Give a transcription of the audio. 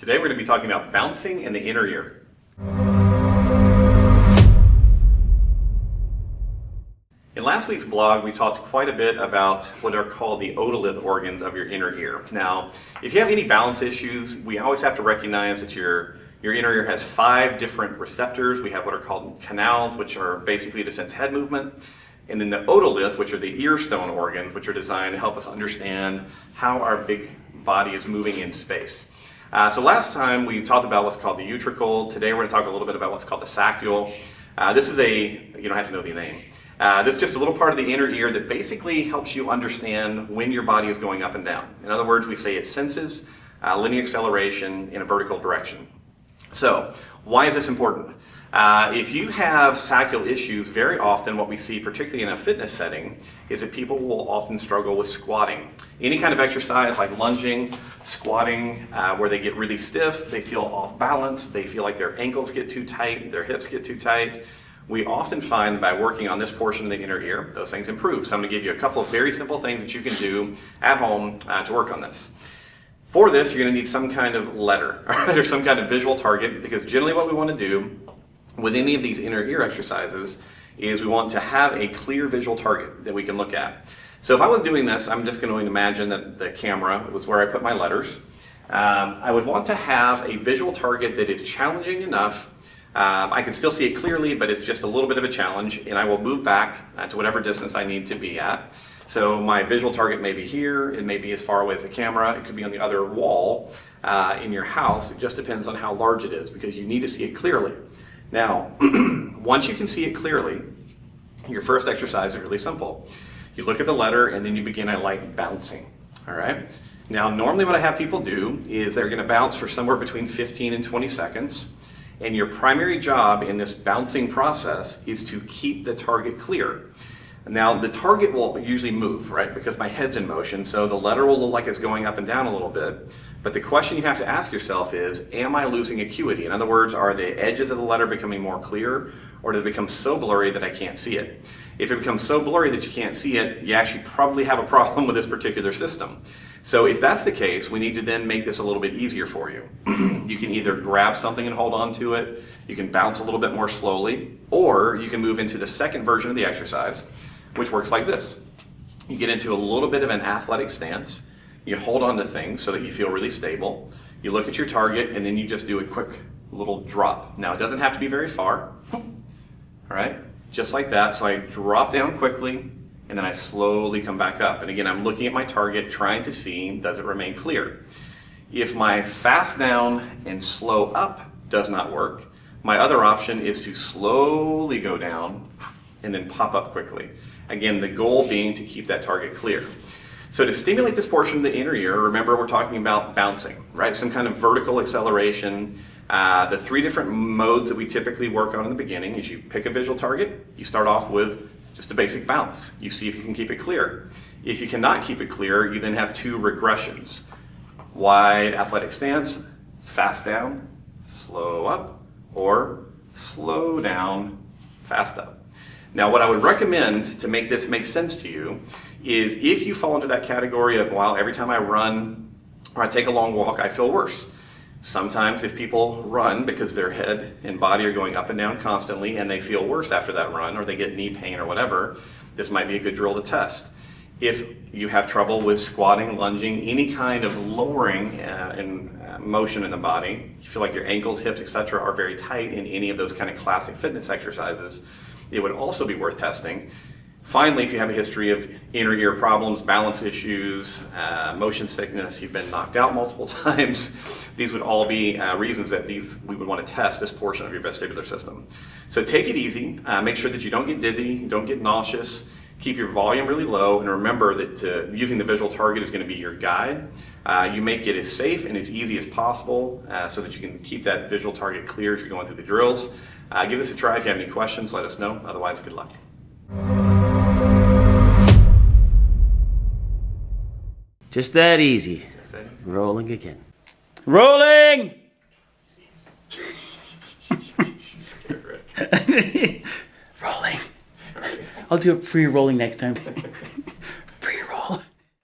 Today we're going to be talking about bouncing in the inner ear. In last week's blog, we talked quite a bit about what are called the otolith organs of your inner ear. Now, if you have any balance issues, we always have to recognize that your inner ear has 5 different receptors. We have what are called canals, which are basically to sense head movement. And then the otolith, which are the ear stone organs, which are designed to help us understand how our big body is moving in space. So last time we talked about what's called the utricle. Today we're going to talk a little bit about what's called the saccule. This is you don't have to know the name. This is just a little part of the inner ear that basically helps you understand when your body is going up and down. In other words, we say it senses linear acceleration in a vertical direction. So, why is this important? If you have saccule issues, very often what we see, particularly in a fitness setting, is that people will often struggle with squatting. Any kind of exercise like lunging, squatting, where they get really stiff, they feel off balance, they feel like their ankles get too tight, their hips get too tight. We often find that by working on this portion of the inner ear, those things improve. So I'm going to give you a couple of very simple things that you can do at home to work on this. For this, you're going to need some kind of letter or some kind of visual target, because generally what we want to do with any of these inner ear exercises is we want to have a clear visual target that we can look at. So if I was doing this, I'm just going to imagine that the camera was where I put my letters. I would want to have a visual target that is challenging enough. I can still see it clearly, but it's just a little bit of a challenge, and I will move back to whatever distance I need to be at. So my visual target may be here, it may be as far away as the camera, it could be on the other wall in your house. It just depends on how large it is, because you need to see it clearly. Now, once you can see it clearly, your first exercise is really simple. You look at the letter and then you begin bouncing, all right? Now, normally what I have people do is they're gonna bounce for somewhere between 15 and 20 seconds. And your primary job in this bouncing process is to keep the target clear. Now, the target will usually move, right? Because my head's in motion, so the letter will look like it's going up and down a little bit. But the question you have to ask yourself is, am I losing acuity? In other words, are the edges of the letter becoming more clear, or does it become so blurry that I can't see it? If it becomes so blurry that you can't see it, you actually probably have a problem with this particular system. So if that's the case, we need to then make this a little bit easier for you. You can either grab something and hold on to it, you can bounce a little bit more slowly, or you can move into the second version of the exercise, which works like this. You get into a little bit of an athletic stance, you hold on to things so that you feel really stable, you look at your target, and then you just do a quick little drop. Now, it doesn't have to be very far, all right? Just like that, so I drop down quickly, and then I slowly come back up. And again, I'm looking at my target, trying to see, does it remain clear? If my fast down and slow up does not work, my other option is to slowly go down and then pop up quickly. Again, the goal being to keep that target clear. So to stimulate this portion of the inner ear, remember we're talking about bouncing, right? Some kind of vertical acceleration. The 3 different modes that we typically work on in the beginning is you pick a visual target, you start off with just a basic bounce. You see if you can keep it clear. If you cannot keep it clear, you then have 2 regressions. Wide athletic stance, fast down, slow up, or slow down, fast up. Now, what I would recommend to make this make sense to you is if you fall into that category of, well, every time I run or I take a long walk, I feel worse. Sometimes if people run because their head and body are going up and down constantly and they feel worse after that run, or they get knee pain or whatever, this might be a good drill to test. If you have trouble with squatting, lunging, any kind of lowering motion in the body, you feel like your ankles, hips, etc. are very tight in any of those kind of classic fitness exercises, it would also be worth testing. Finally, if you have a history of inner ear problems, balance issues, motion sickness, you've been knocked out multiple times, these would all be reasons that we would want to test this portion of your vestibular system. So take it easy, make sure that you don't get dizzy, don't get nauseous, keep your volume really low, and remember that using the visual target is going to be your guide. You make it as safe and as easy as possible so that you can keep that visual target clear as you're going through the drills. Give this a try. If you have any questions, let us know. Otherwise, good luck. Just that easy. Rolling again. Rolling! Rolling. I'll do a free rolling next time.